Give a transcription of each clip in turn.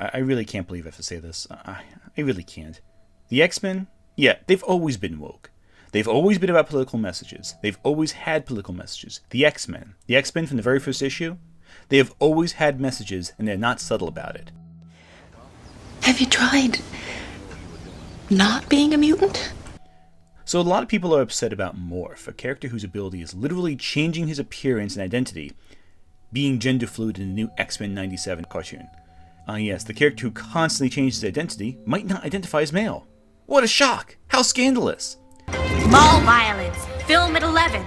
I really can't believe I have to say this. I really can't. The X-Men, yeah, they've always been woke. They've always been about political messages. They've always had political messages. The X-Men from the very first issue, they have always had messages, and they're not subtle about it. Have you tried not being a mutant? So a lot of people are upset about Morph, a character whose ability is literally changing his appearance and identity, being gender fluid in the new X-Men 97 cartoon. Yes, the character who constantly changes his identity might not identify as male. What a shock! How scandalous! Mall violence. Film at 11.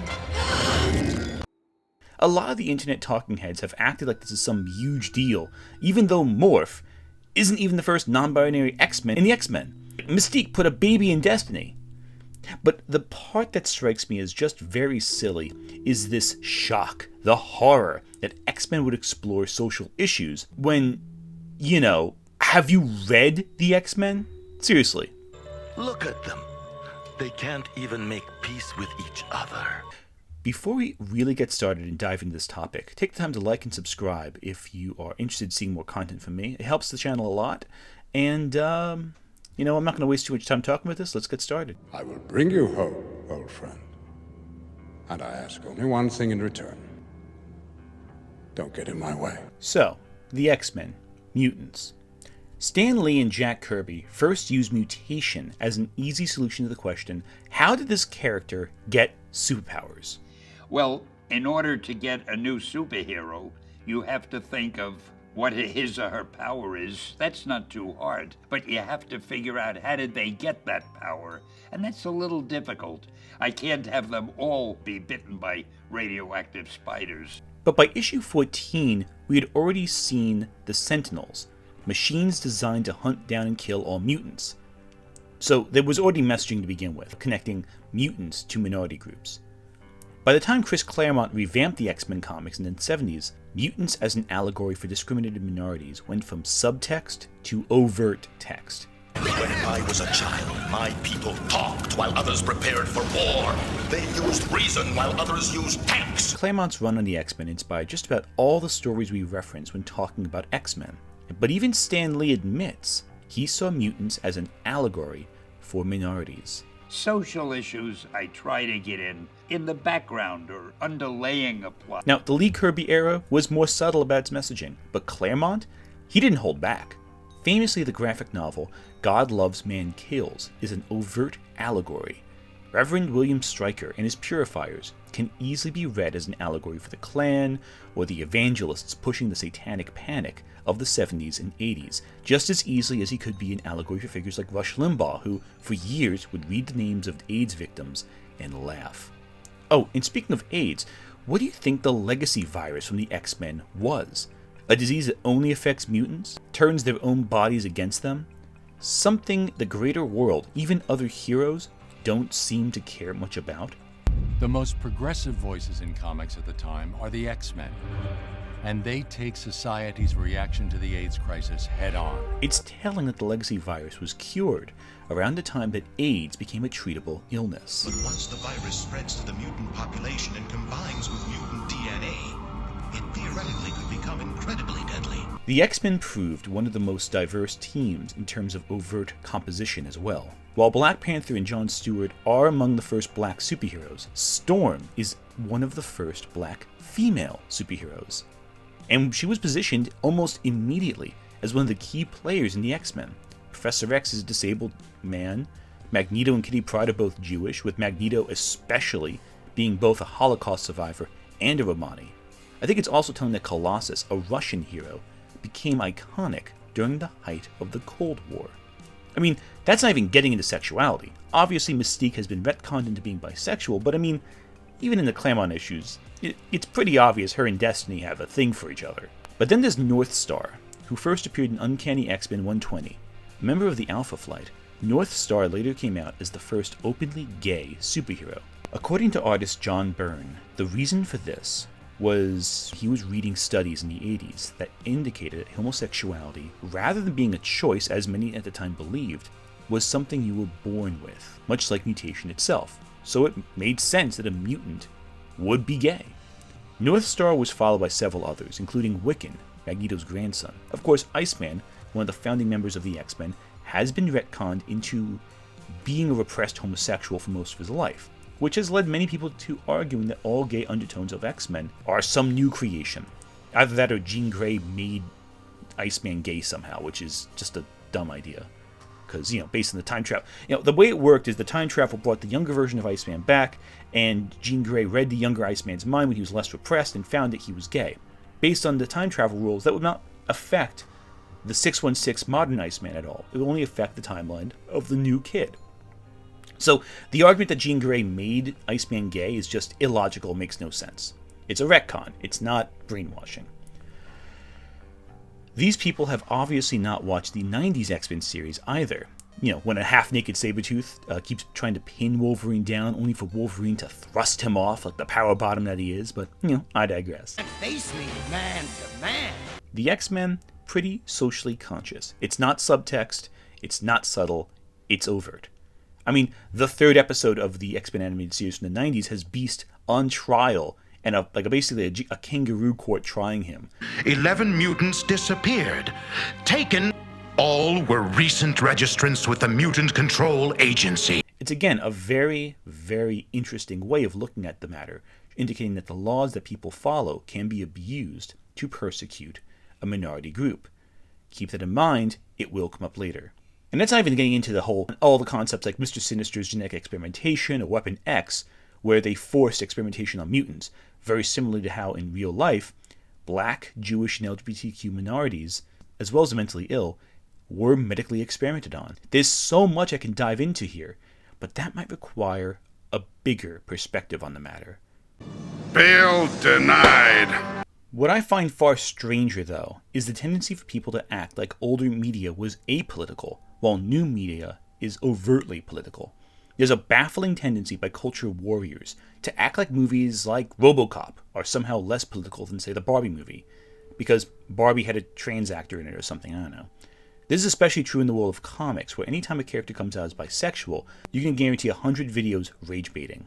A lot of the internet talking heads have acted like this is some huge deal, even though Morph isn't even the first non-binary X-Men in the X-Men. Mystique put a baby in Destiny. But the part that strikes me as just very silly is this shock, the horror that X-Men would explore social issues when, have you read the X-Men? Seriously. Look at them. They can't even make peace with each other. Before we really get started and dive into this topic, take the time to like and subscribe if you are interested in seeing more content from me. It helps the channel a lot. And, I'm not going to waste too much time talking about this. Let's get started. I will bring you hope, old friend. And I ask only one thing in return. Don't get in my way. So, the X-Men, mutants. Stan Lee and Jack Kirby first used mutation as an easy solution to the question, how did this character get superpowers? Well, in order to get a new superhero, you have to think of what his or her power is. That's not too hard, but you have to figure out how did they get that power, and that's a little difficult. I can't have them all be bitten by radioactive spiders. But by issue 14, we had already seen the Sentinels, machines designed to hunt down and kill all mutants. So there was already messaging to begin with, connecting mutants to minority groups. By the time Chris Claremont revamped the X-Men comics in the 70s, mutants as an allegory for discriminated minorities went from subtext to overt text. When I was a child, my people talked while others prepared for war. They used reason while others used tanks. Claremont's run on the X-Men inspired just about all the stories we reference when talking about X-Men. But even Stan Lee admits he saw mutants as an allegory for minorities. Social issues I try to get in the background or underlaying a plot. Now, the Lee Kirby era was more subtle about its messaging, but Claremont, he didn't hold back. Famously, the graphic novel God Loves, Man Kills is an overt allegory. Reverend William Stryker and his Purifiers can easily be read as an allegory for the Klan or the evangelists pushing the satanic panic of the 70s and 80s, just as easily as he could be an allegory for figures like Rush Limbaugh, who for years would read the names of AIDS victims and laugh. Oh, and speaking of AIDS, what do you think the legacy virus from the X-Men was? A disease that only affects mutants? Turns their own bodies against them? Something the greater world, even other heroes, don't seem to care much about? The most progressive voices in comics at the time are the X-Men, and they take society's reaction to the AIDS crisis head on. It's telling that the legacy virus was cured around the time that AIDS became a treatable illness. But once the virus spreads to the mutant population and combines with mutant DNA, it theoretically could become incredibly deadly. The X-Men proved one of the most diverse teams in terms of overt composition as well. While Black Panther and Jon Stewart are among the first black superheroes, Storm is one of the first black female superheroes. And she was positioned almost immediately as one of the key players in the X-Men. Professor X is a disabled man. Magneto and Kitty Pryde are both Jewish, with Magneto especially being both a Holocaust survivor and a Romani. I think it's also telling that Colossus, a Russian hero, became iconic during the height of the Cold War. I mean, that's not even getting into sexuality. Obviously, Mystique has been retconned into being bisexual, but I mean, even in the Claremont issues, it's pretty obvious her and Destiny have a thing for each other. But then there's North Star, who first appeared in Uncanny X-Men 120. A member of the Alpha Flight, North Star later came out as the first openly gay superhero. According to artist John Byrne, the reason for this was he was reading studies in the 80s that indicated that homosexuality, rather than being a choice as many at the time believed, was something you were born with, much like mutation itself. So it made sense that a mutant would be gay. North Star was followed by several others, including Wiccan, Magneto's grandson. Of course, Iceman one of the founding members of the X-Men, has been retconned into being a repressed homosexual for most of his life, which has led many people to arguing that all gay undertones of X-Men are some new creation. Either that or Jean Grey made Iceman gay somehow, which is just a dumb idea. Because, based on the time travel, the way it worked is the time travel brought the younger version of Iceman back, and Jean Grey read the younger Iceman's mind when he was less repressed and found that he was gay. Based on the time travel rules, that would not affect the 616 modern Iceman at all. It would only affect the timeline of the new kid. So the argument that Jean Grey made Iceman gay is just illogical, makes no sense. It's a retcon. It's not brainwashing. These people have obviously not watched the 90s X-Men series either. When a half-naked Sabretooth keeps trying to pin Wolverine down only for Wolverine to thrust him off like the power bottom that he is, but, I digress. Face me, man to man. The X-Men, pretty socially conscious. It's not subtext, it's not subtle, it's overt. I mean, the third episode of the X-Men animated series from the 90s has Beast on trial and basically a kangaroo court trying him. 11 mutants disappeared. Taken. All were recent registrants with the Mutant Control Agency. It's again a very, very interesting way of looking at the matter, indicating that the laws that people follow can be abused to persecute a minority group. Keep that in mind, it will come up later. And that's not even getting into all the concepts like Mr. Sinister's genetic experimentation or Weapon X, where they forced experimentation on mutants, very similarly to how in real life, Black, Jewish, and LGBTQ minorities, as well as the mentally ill, were medically experimented on. There's so much I can dive into here, but that might require a bigger perspective on the matter. Bail denied. What I find far stranger, though, is the tendency for people to act like older media was apolitical, while new media is overtly political. There's a baffling tendency by culture warriors to act like movies like Robocop are somehow less political than, say, the Barbie movie, because Barbie had a trans actor in it or something, I don't know. This is especially true in the world of comics, where anytime a character comes out as bisexual, you can guarantee 100 videos rage baiting.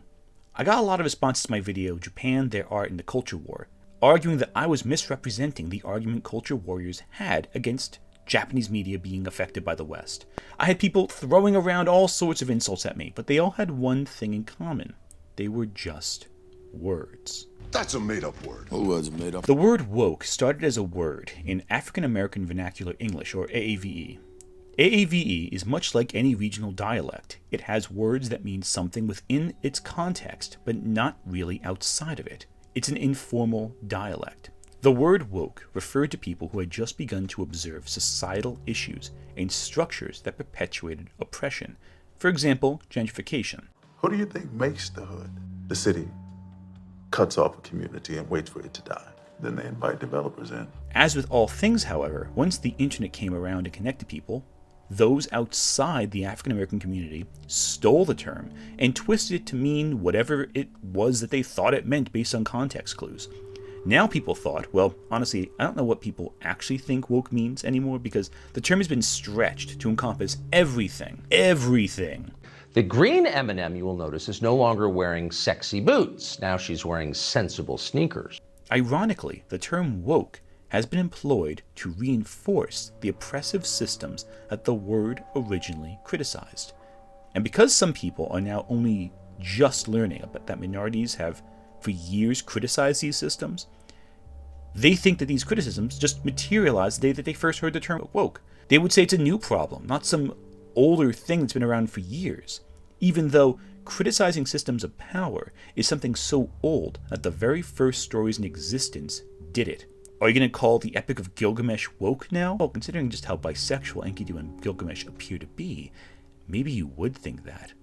I got a lot of responses to my video, Japan, Their Art, and the Culture War, arguing that I was misrepresenting the argument culture warriors had against Japanese media being affected by the West. I had people throwing around all sorts of insults at me, but they all had one thing in common. They were just words. That's a made-up word. What was made up? The word woke started as a word in African American Vernacular English, or AAVE. AAVE is much like any regional dialect. It has words that mean something within its context, but not really outside of it. It's an informal dialect. The word woke referred to people who had just begun to observe societal issues and structures that perpetuated oppression. For example, gentrification. Who do you think makes the hood? The city cuts off a community and waits for it to die. Then they invite developers in. As with all things, however, once the internet came around and connected people, those outside the African American community stole the term and twisted it to mean whatever it was that they thought it meant based on context clues. Now people thought, well, honestly, I don't know what people actually think woke means anymore, because the term has been stretched to encompass everything. Everything. The green M&M, you will notice, is no longer wearing sexy boots. Now she's wearing sensible sneakers. Ironically, the term woke has been employed to reinforce the oppressive systems that the word originally criticized. And because some people are now only just learning about that minorities have for years criticized these systems, they think that these criticisms just materialized the day that they first heard the term woke. They would say it's a new problem, not some older thing that's been around for years, even though criticizing systems of power is something so old that the very first stories in existence did it. Are you going to call the Epic of Gilgamesh woke now? Well, considering just how bisexual Enkidu and Gilgamesh appear to be, maybe you would think that.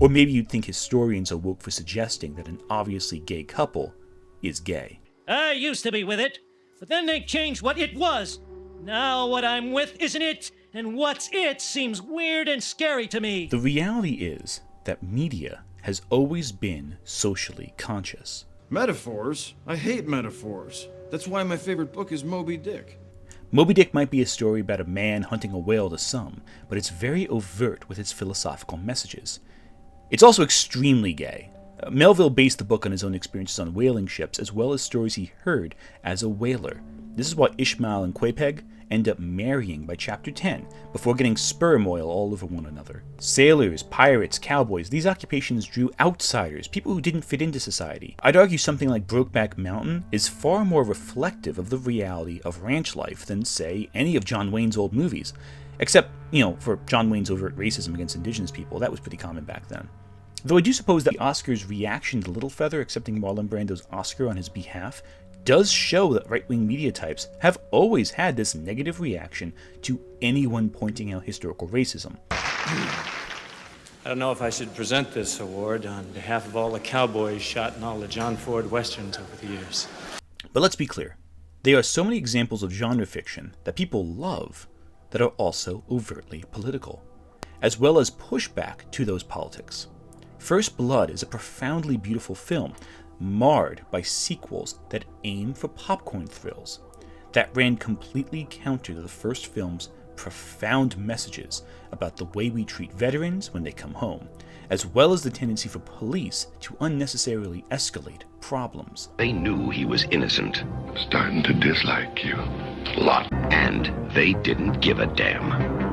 Or maybe you'd think historians are woke for suggesting that an obviously gay couple is gay. I used to be with it, but then they changed what it was. Now what I'm with isn't it, and what's it seems weird and scary to me. The reality is that media has always been socially conscious. Metaphors? I hate metaphors. That's why my favorite book is Moby Dick. Moby Dick might be a story about a man hunting a whale to some, but it's very overt with its philosophical messages. It's also extremely gay. Melville based the book on his own experiences on whaling ships, as well as stories he heard as a whaler. This is what Ishmael and Quapeg end up marrying by chapter 10 before getting sperm oil all over one another. Sailors, pirates, cowboys, these occupations drew outsiders, people who didn't fit into society. I'd argue something like Brokeback Mountain is far more reflective of the reality of ranch life than, say, any of John Wayne's old movies. Except, for John Wayne's overt racism against indigenous people, that was pretty common back then. Though I do suppose that the Oscars' reaction to Littlefeather accepting Marlon Brando's Oscar on his behalf does show that right-wing media types have always had this negative reaction to anyone pointing out historical racism. I don't know if I should present this award on behalf of all the cowboys shot in all the John Ford westerns over the years. But let's be clear. There are so many examples of genre fiction that people love that are also overtly political, as well as pushback to those politics. First Blood is a profoundly beautiful film, marred by sequels that aim for popcorn thrills, that ran completely counter to the first film's profound messages about the way we treat veterans when they come home, as well as the tendency for police to unnecessarily escalate problems. They knew he was innocent. Starting to dislike you. A lot. And they didn't give a damn.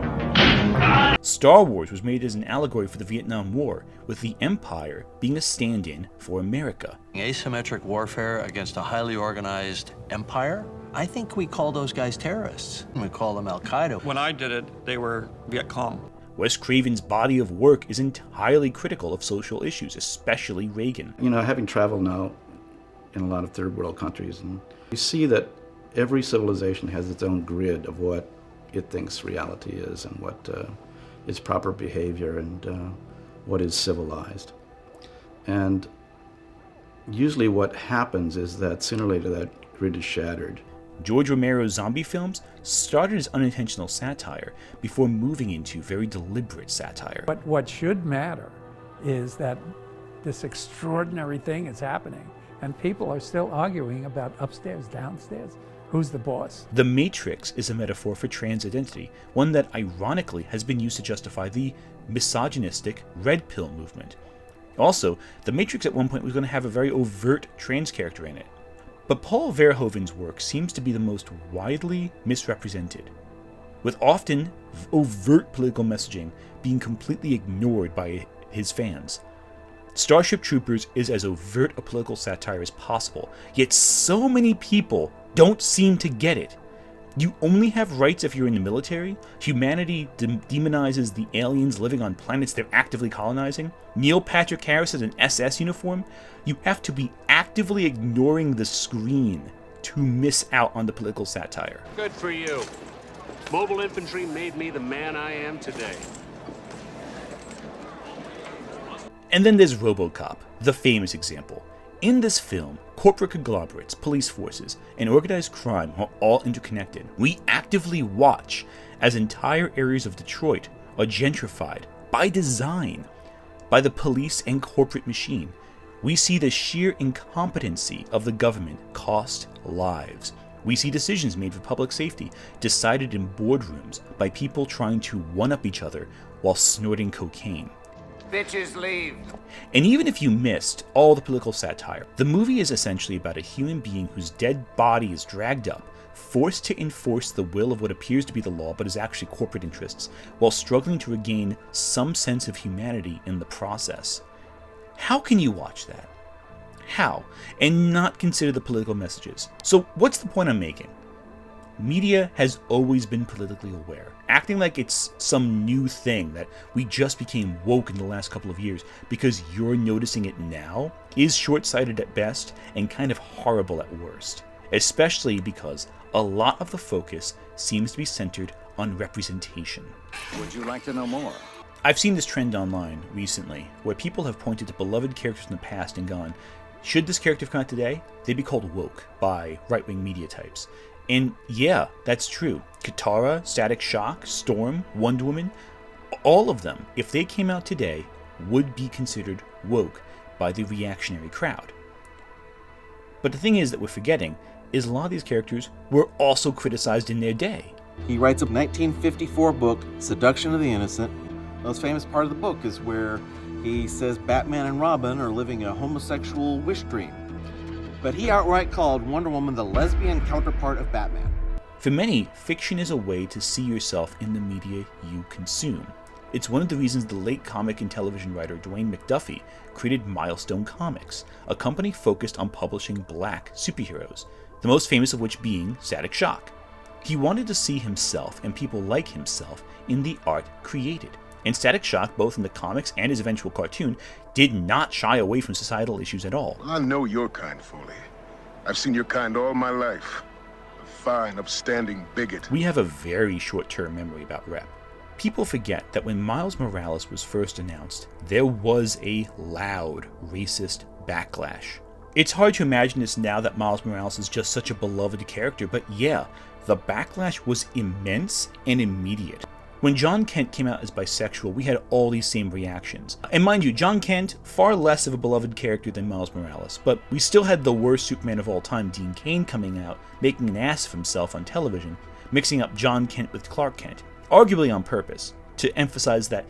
Star Wars was made as an allegory for the Vietnam War, with the Empire being a stand-in for America. Asymmetric warfare against a highly organized empire? I think we call those guys terrorists. We call them Al-Qaeda. When I did it, they were Viet Cong. Wes Craven's body of work is entirely critical of social issues, especially Reagan. Having traveled now in a lot of third world countries, and you see that every civilization has its own grid of what it thinks reality is and what is proper behavior and what is civilized. And usually what happens is that sooner or later that grid is shattered. George Romero's zombie films started as unintentional satire before moving into very deliberate satire. But what should matter is that this extraordinary thing is happening and people are still arguing about upstairs, downstairs. Who's the boss? The Matrix is a metaphor for trans identity, one that ironically has been used to justify the misogynistic Red Pill movement. Also, The Matrix at one point was going to have a very overt trans character in it. But Paul Verhoeven's work seems to be the most widely misrepresented, with often overt political messaging being completely ignored by his fans. Starship Troopers is as overt a political satire as possible, yet so many people don't seem to get it. You only have rights if you're in the military. Humanity demonizes the aliens living on planets they're actively colonizing. Neil Patrick Harris has an SS uniform. You have to be actively ignoring the screen to miss out on the political satire. Good for you. Mobile infantry made me the man I am today. And then there's Robocop, the famous example. In this film, corporate conglomerates, police forces, and organized crime are all interconnected. We actively watch as entire areas of Detroit are gentrified by design by the police and corporate machine. We see the sheer incompetency of the government cost lives. We see decisions made for public safety decided in boardrooms by people trying to one-up each other while snorting cocaine. Bitches leave. And even if you missed all the political satire, the movie is essentially about a human being whose dead body is dragged up, forced to enforce the will of what appears to be the law but is actually corporate interests, while struggling to regain some sense of humanity in the process. How can you watch that? How? And not consider the political messages. So what's the point I'm making? Media has always been politically aware, acting like it's some new thing that we just became woke in the last couple of years because you're noticing it now is short-sighted at best and kind of horrible at worst, especially because a lot of the focus seems to be centered on representation. Would you like to know more? I've seen this trend online recently where people have pointed to beloved characters in the past and gone, should this character come out today, they'd be called woke by right-wing media types. And yeah, that's true. Katara, Static Shock, Storm, Wonder Woman, all of them, if they came out today, would be considered woke by the reactionary crowd. But the thing is that we're forgetting is a lot of these characters were also criticized in their day. He writes a 1954 book, Seduction of the Innocent. The most famous part of the book is where he says Batman and Robin are living a homosexual wish dream. But he outright called Wonder Woman the lesbian counterpart of Batman. For many, fiction is a way to see yourself in the media you consume. It's one of the reasons the late comic and television writer Dwayne McDuffie created Milestone Comics, a company focused on publishing black superheroes, the most famous of which being Static Shock. He wanted to see himself and people like himself in the art created, and Static Shock, both in the comics and his eventual cartoon, did not shy away from societal issues at all. I know your kind, Foley. I've seen your kind all my life. A fine, upstanding bigot. We have a very short-term memory about Rep. People forget that when Miles Morales was first announced, there was a loud racist backlash. It's hard to imagine this now that Miles Morales is just such a beloved character, but yeah, the backlash was immense and immediate. When John Kent came out as bisexual, we had all these same reactions. And mind you, John Kent, far less of a beloved character than Miles Morales, but we still had the worst Superman of all time, Dean Cain, coming out, making an ass of himself on television, mixing up John Kent with Clark Kent, arguably on purpose, to emphasize that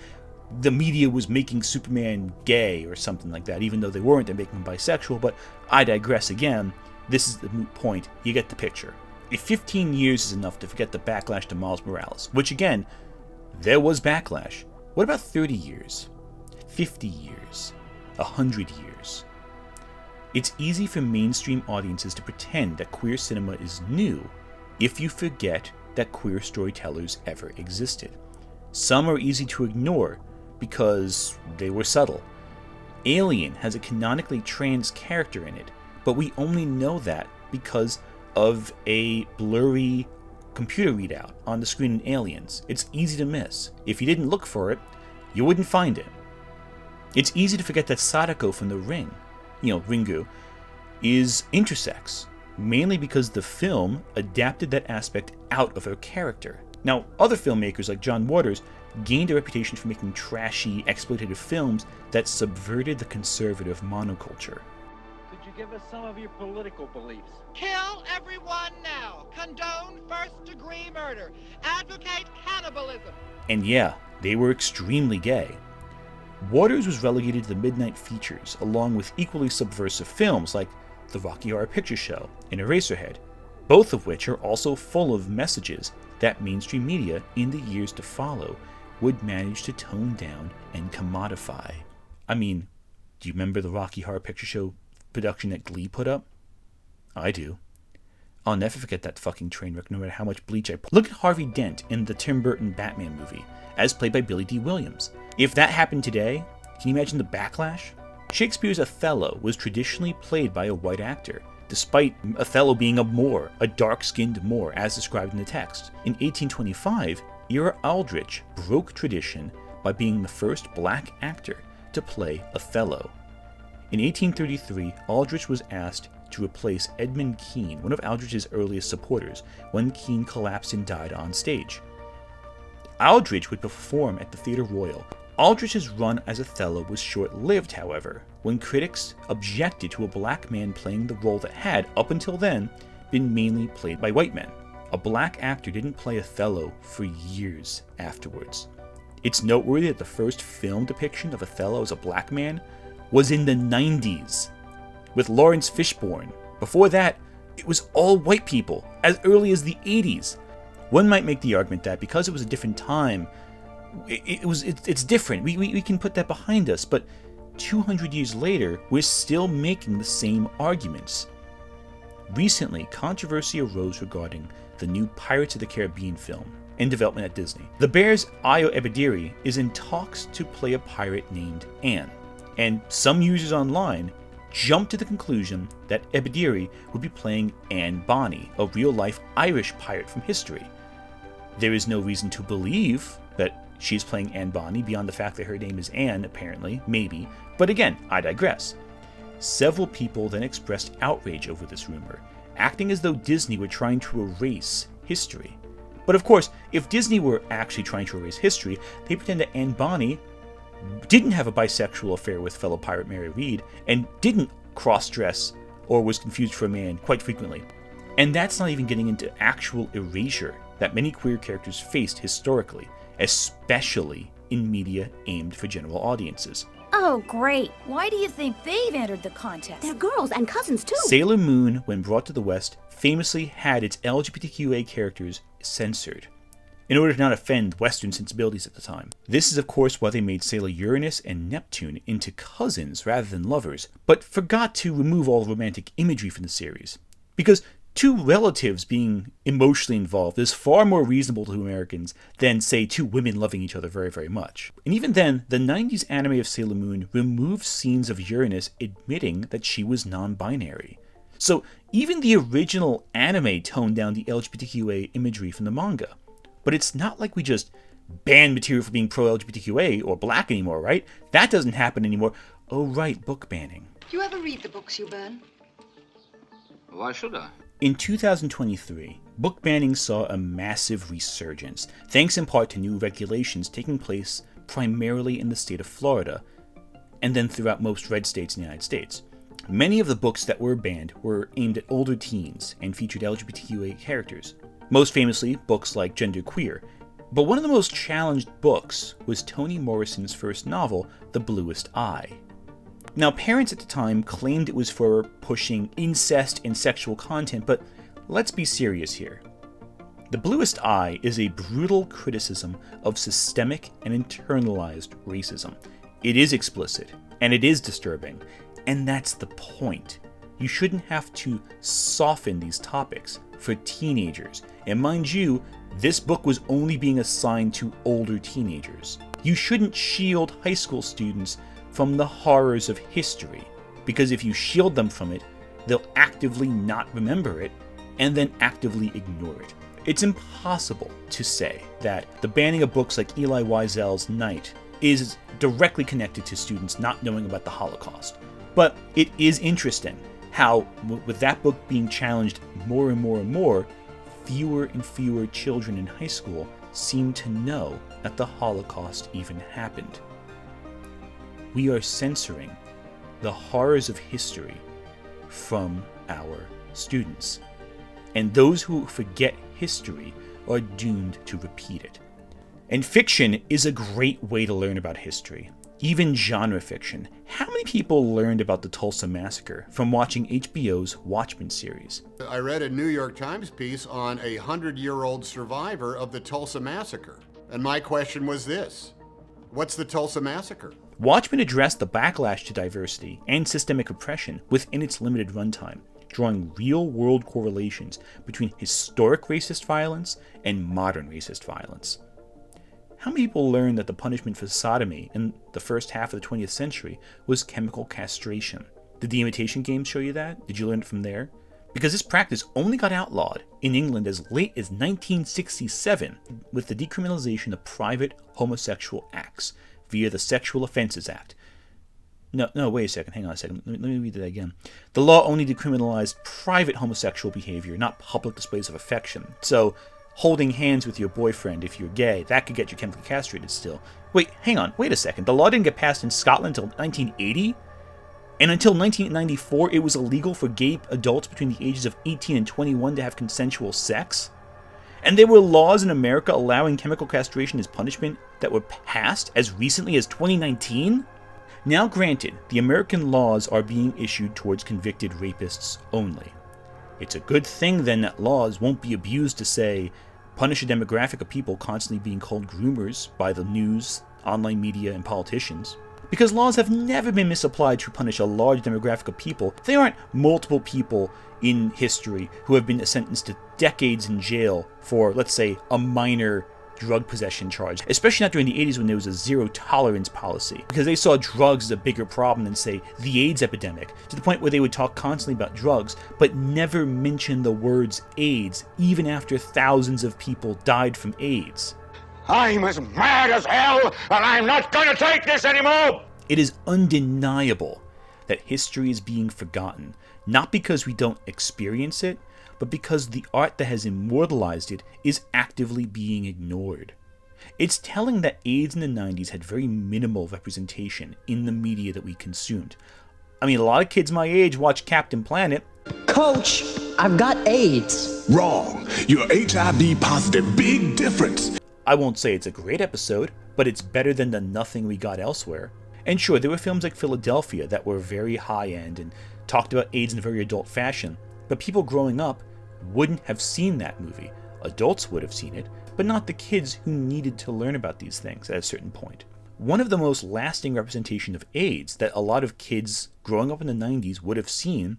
the media was making Superman gay or something like that, even though they weren't, they're making him bisexual, but I digress again. This is the moot point, you get the picture. If 15 years is enough to forget the backlash to Miles Morales, which again, there was backlash, what about 30 years? 50 years? 100 years? It's easy for mainstream audiences to pretend that queer cinema is new if you forget that queer storytellers ever existed. Some are easy to ignore because they were subtle. Alien has a canonically trans character in it, but we only know that because of a blurry computer readout on the screen in Aliens. It's easy to miss. If you didn't look for it, you wouldn't find it. It's easy to forget that Sadako from The Ring, Ringu, is intersex, mainly because the film adapted that aspect out of her character. Now, other filmmakers like John Waters gained a reputation for making trashy, exploitative films that subverted the conservative monoculture. Could you give us some of your political beliefs? Kill everyone now. Condone first-degree murder. Advocate cannibalism. And yeah, they were extremely gay. Waters was relegated to the midnight features, along with equally subversive films like The Rocky Horror Picture Show and Eraserhead, both of which are also full of messages that mainstream media in the years to follow would manage to tone down and commodify. I mean, do you remember the Rocky Horror Picture Show production that Glee put up? I do. I'll never forget that fucking train wreck, no matter how much bleach I put. Look at Harvey Dent in the Tim Burton Batman movie, as played by Billy D. Williams. If that happened today, can you imagine the backlash? Shakespeare's Othello was traditionally played by a white actor, despite Othello being a Moor, a dark-skinned Moor, as described in the text. In 1825, Ira Aldrich broke tradition by being the first black actor to play Othello. In 1833, Aldrich was asked to replace Edmund Kean, one of Aldrich's earliest supporters, when Kean collapsed and died on stage. Aldrich would perform at the Theatre Royal. Aldrich's run as Othello was short-lived, however, when critics objected to a black man playing the role that had, up until then, been mainly played by white men. A black actor didn't play Othello for years afterwards. It's noteworthy that the first film depiction of Othello as a black man was in the 90s, with Lawrence Fishburne. Before that, it was all white people, as early as the 80s. One might make the argument that because it was a different time, it's different. We can put that behind us, but 200 years later, we're still making the same arguments. Recently, controversy arose regarding the new Pirates of the Caribbean film in development at Disney. The Bears' Ayo Ebadiri is in talks to play a pirate named Anne, and some users online jumped to the conclusion that Ebadiri would be playing Anne Bonny, a real-life Irish pirate from history. There is no reason to believe that she's playing Anne Bonny beyond the fact that her name is Anne, apparently, maybe, but again, I digress. Several people then expressed outrage over this rumor, acting as though Disney were trying to erase history. But of course, if Disney were actually trying to erase history, they pretend that Anne Bonny didn't have a bisexual affair with fellow pirate Mary Read, and didn't cross-dress or was confused for a man quite frequently. And that's not even getting into actual erasure that many queer characters faced historically, especially in media aimed for general audiences. Oh, great. Why do you think they've entered the contest? They're girls and cousins, too. Sailor Moon, when brought to the West, famously had its LGBTQA characters censored in order to not offend Western sensibilities at the time. This is of course why they made Sailor Uranus and Neptune into cousins rather than lovers, but forgot to remove all romantic imagery from the series. Because two relatives being emotionally involved is far more reasonable to Americans than, say, two women loving each other very, very much. And even then, the 90s anime of Sailor Moon removed scenes of Uranus admitting that she was non-binary. So even the original anime toned down the LGBTQA imagery from the manga. But it's not like we just ban material for being pro-LGBTQA or black anymore, right? That doesn't happen anymore. Oh right, book banning. Do you ever read the books you burn? Why should I? In 2023, book banning saw a massive resurgence, thanks in part to new regulations taking place primarily in the state of Florida, and then throughout most red states in the United States. Many of the books that were banned were aimed at older teens and featured LGBTQA characters. Most famously, books like Genderqueer. But one of the most challenged books was Toni Morrison's first novel, The Bluest Eye. Now, parents at the time claimed it was for pushing incest and sexual content, but let's be serious here. The Bluest Eye is a brutal criticism of systemic and internalized racism. It is explicit, and it is disturbing, and that's the point. You shouldn't have to soften these topics for teenagers. And mind you, this book was only being assigned to older teenagers. You shouldn't shield high school students from the horrors of history, because if you shield them from it, they'll actively not remember it and then actively ignore it. It's impossible to say that the banning of books like Elie Wiesel's Night is directly connected to students not knowing about the Holocaust. But it is interesting how, with that book being challenged more and more and more, fewer and fewer children in high school seem to know that the Holocaust even happened. We are censoring the horrors of history from our students. And those who forget history are doomed to repeat it. And fiction is a great way to learn about history. Even genre fiction. How many people learned about the Tulsa Massacre from watching HBO's Watchmen series? I read a New York Times piece on a 100-year-old survivor of the Tulsa Massacre. And my question was this: what's the Tulsa Massacre? Watchmen addressed the backlash to diversity and systemic oppression within its limited runtime, drawing real-world correlations between historic racist violence and modern racist violence. How many people learned that the punishment for sodomy in the first half of the 20th century was chemical castration? Did the Imitation Game show you that? Did you learn it from there? Because this practice only got outlawed in England as late as 1967 with the decriminalization of private homosexual acts via the Sexual Offences Act. No, wait a second, hang on a second, let me read that again. The law only decriminalized private homosexual behavior, not public displays of affection. So, holding hands with your boyfriend if you're gay, that could get you chemically castrated still. Wait, hang on, wait a second. The law didn't get passed in Scotland until 1980? And until 1994, it was illegal for gay adults between the ages of 18 and 21 to have consensual sex? And there were laws in America allowing chemical castration as punishment that were passed as recently as 2019? Now granted, the American laws are being issued towards convicted rapists only. It's a good thing then that laws won't be abused to, say, punish a demographic of people constantly being called groomers by the news, online media, and politicians. Because laws have never been misapplied to punish a large demographic of people. There aren't multiple people in history who have been sentenced to decades in jail for, let's say, a minor drug possession charge, especially not during the 80s when there was a zero-tolerance policy, because they saw drugs as a bigger problem than, say, the AIDS epidemic, to the point where they would talk constantly about drugs, but never mention the words AIDS, even after thousands of people died from AIDS. I'm as mad as hell, and I'm not gonna take this anymore! It is undeniable that history is being forgotten, not because we don't experience it, but because the art that has immortalized it is actively being ignored. It's telling that AIDS in the 90s had very minimal representation in the media that we consumed. I mean, a lot of kids my age watch Captain Planet. Coach, I've got AIDS. Wrong. You're HIV positive. Big difference. I won't say it's a great episode, but it's better than the nothing we got elsewhere. And sure, there were films like Philadelphia that were very high-end and talked about AIDS in a very adult fashion, but people growing up wouldn't have seen that movie. Adults would have seen it, but not the kids who needed to learn about these things at a certain point. One of the most lasting representations of AIDS that a lot of kids growing up in the 90s would have seen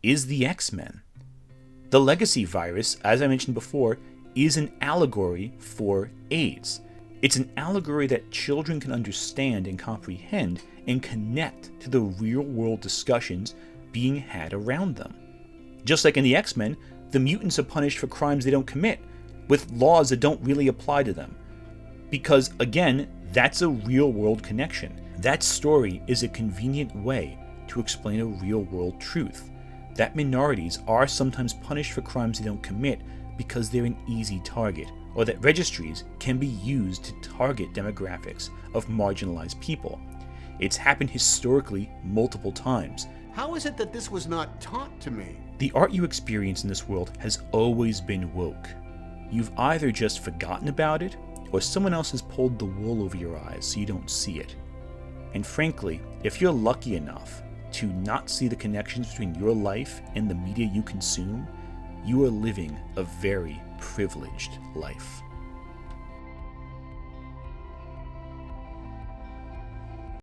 is the X-Men. The legacy virus, as I mentioned before, is an allegory for AIDS. It's an allegory that children can understand and comprehend and connect to the real-world discussions being had around them. Just like in the X-Men, the mutants are punished for crimes they don't commit, with laws that don't really apply to them. Because, again, that's a real-world connection. That story is a convenient way to explain a real-world truth. That minorities are sometimes punished for crimes they don't commit because they're an easy target, or that registries can be used to target demographics of marginalized people. It's happened historically multiple times. How is it that this was not taught to me? The art you experience in this world has always been woke. You've either just forgotten about it, or someone else has pulled the wool over your eyes so you don't see it. And frankly, if you're lucky enough to not see the connections between your life and the media you consume, you are living a very privileged life.